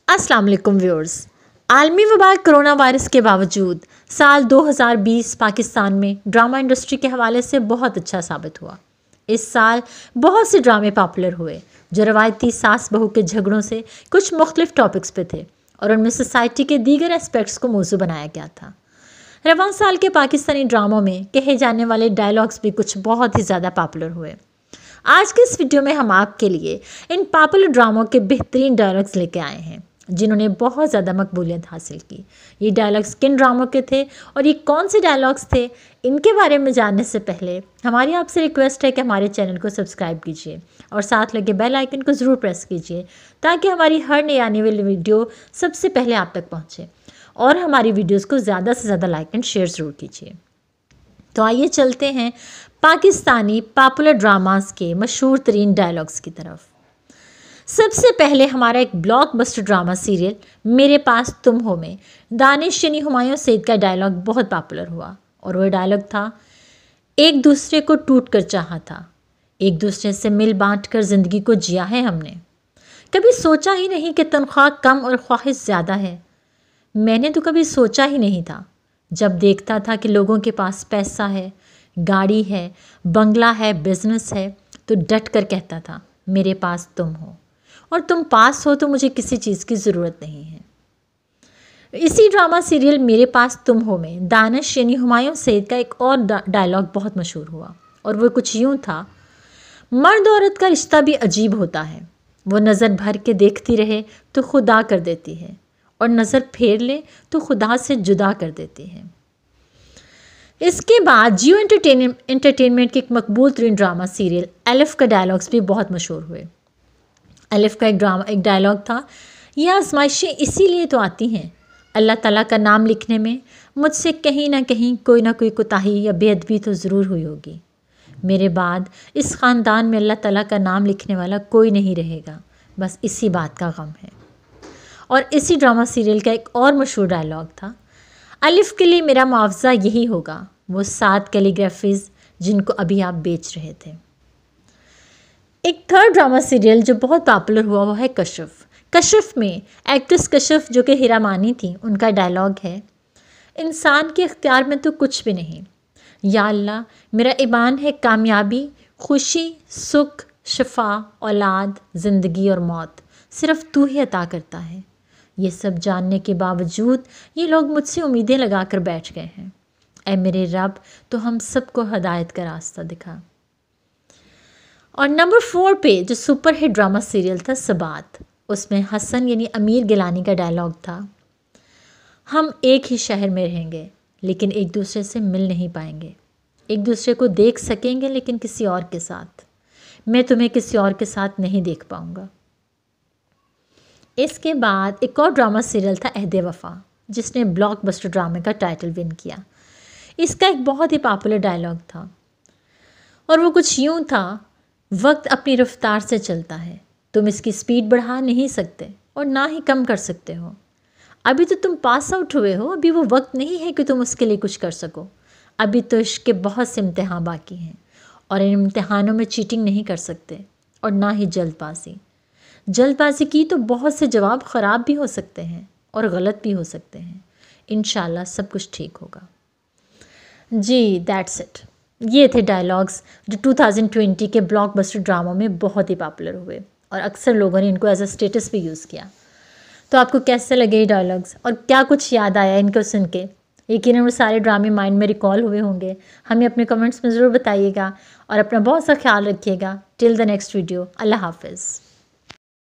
अस्सलाम वालेकुम व्यूअर्स। आलमी वबा कोरोना वायरस के बावजूद साल 2020 पाकिस्तान में ड्रामा इंडस्ट्री के हवाले से बहुत अच्छा साबित हुआ। इस साल बहुत से ड्रामे पॉपुलर हुए जो रवायती सास बहू के झगड़ों से कुछ मुख्तलिफ टॉपिक्स पे थे और उनमें सोसाइटी के दीगर एस्पेक्ट्स को मौजू बनाया गया था। रवां साल के पाकिस्तानी ड्रामों में कहे जाने वाले डायलॉग्स भी कुछ बहुत ही ज़्यादा पॉपुलर हुए। आज के इस वीडियो में हम आपके लिए इन पॉपुलर ड्रामों के बेहतरीन डायलॉग्स लेके आए हैं जिन्होंने बहुत ज़्यादा मकबूलियत हासिल की। ये डायलॉग्स किन ड्रामों के थे और ये कौन से डायलॉग्स थे, इनके बारे में जानने से पहले हमारी आपसे रिक्वेस्ट है कि हमारे चैनल को सब्सक्राइब कीजिए और साथ लगे बेल आइकन को ज़रूर प्रेस कीजिए ताकि हमारी हर नई आने वाली वीडियो सबसे पहले आप तक पहुँचे और हमारी वीडियोज़ को ज़्यादा से ज़्यादा लाइक एंड शेयर ज़रूर कीजिए। तो आइए चलते हैं पाकिस्तानी पॉपुलर ड्रामास के मशहूर तरीन डायलॉग्स की तरफ। सबसे पहले हमारा एक ब्लॉकबस्टर ड्रामा सीरियल मेरे पास तुम हो में दानिश यानी हुमायूं सईद का डायलॉग बहुत पॉपुलर हुआ और वह डायलॉग था, एक दूसरे को टूट कर चाहा था, एक दूसरे से मिल बांट कर ज़िंदगी को जिया है हमने, कभी सोचा ही नहीं कि तनख्वाह कम और ख्वाहिश ज़्यादा है। मैंने तो कभी सोचा ही नहीं था, जब देखता था कि लोगों के पास पैसा है, गाड़ी है, बंगला है, बिजनेस है, तो डट कर कहता था मेरे पास तुम हो और तुम पास हो तो मुझे किसी चीज़ की ज़रूरत नहीं है। इसी ड्रामा सीरियल मेरे पास तुम हो में दानिश यानी हुमायूं सईद का एक और डायलॉग बहुत मशहूर हुआ और वो कुछ यूँ था, मर्द औरत का रिश्ता भी अजीब होता है, वो नज़र भर के देखती रहे तो खुदा कर देती है और नज़र फेर ले तो खुदा से जुदा कर देती है। इसके बाद जियो एंटरटेनमेंट के एक मकबूल तरीन ड्रामा सीरियल एलिफ का डायलॉग्स भी बहुत मशहूर हुए। एलिफ का एक डायलॉग था, ये आजमाइशें इसीलिए तो आती हैं, अल्लाह ताला का नाम लिखने में मुझसे कहीं ना कहीं कोई ना कोई कोताही या बेअदबी तो ज़रूर हुई होगी। मेरे बाद इस ख़ानदान में अल्लाह ताला का नाम लिखने वाला कोई नहीं रहेगा, बस इसी बात का गम है। और इसी ड्रामा सीरियल का एक और मशहूर डायलॉग था, अलिफ के लिए मेरा मुआवजा यही होगा, वो 7 कैलीग्राफीज़ जिनको अभी आप बेच रहे थे। एक थर्ड ड्रामा सीरियल जो बहुत पॉपुलर हुआ वो है कशिफ। कशिफ में एक्ट्रेस कशिफ जो कि हीरा मानी थी, उनका डायलॉग है, इंसान के इख्तियार में तो कुछ भी नहीं, या अल्लाह मेरा ईमान है कामयाबी, खुशी, सुख, शिफा, औलाद, ज़िंदगी और मौत सिर्फ़ तू ही अता करता है। ये सब जानने के बावजूद ये लोग मुझसे उम्मीदें लगा कर बैठ गए हैं। ऐ मेरे रब, तो हम सबको हदायत का रास्ता दिखा। और नंबर 4 पे जो सुपर हिट ड्रामा सीरियल था सबात, उसमें हसन यानी अमीर गिलानी का डायलॉग था, हम एक ही शहर में रहेंगे लेकिन एक दूसरे से मिल नहीं पाएंगे, एक दूसरे को देख सकेंगे लेकिन किसी और के साथ, मैं तुम्हें किसी और के साथ नहीं देख पाऊँगा। इसके बाद एक और ड्रामा सीरियल था अहदे वफ़ा, जिसने ब्लॉकबस्टर ड्रामे का टाइटल विन किया। इसका एक बहुत ही पॉपुलर डायलॉग था और वो कुछ यूँ था, वक्त अपनी रफ्तार से चलता है, तुम इसकी स्पीड बढ़ा नहीं सकते और ना ही कम कर सकते हो। अभी तो तुम पास आउट हुए हो, अभी वो वक्त नहीं है कि तुम उसके लिए कुछ कर सको। अभी तो इश्क के बहुत से इम्तिहान बाकी हैं और इन इम्तिहानों में चीटिंग नहीं कर सकते और ना ही जल्दबाजी की तो बहुत से जवाब ख़राब भी हो सकते हैं और गलत भी हो सकते हैं। इंशाल्लाह सब कुछ ठीक होगा। जी, दैट्स इट। ये थे डायलॉग्स जो 2020 के ब्लॉकबस्टर ड्रामों में बहुत ही पॉपुलर हुए और अक्सर लोगों ने इनको एज अ स्टेटस भी यूज़ किया। तो आपको कैसे लगे ये डायलॉग्स और क्या कुछ याद आया इनको सुन के? यकीनन वो सारे ड्रामे माइंड में रिकॉल हुए होंगे। हमें अपने कमेंट्स में ज़रूर बताइएगा और अपना बहुत सा ख्याल रखिएगा। टिल द नेक्स्ट वीडियो, अल्लाह हाफ़िज़।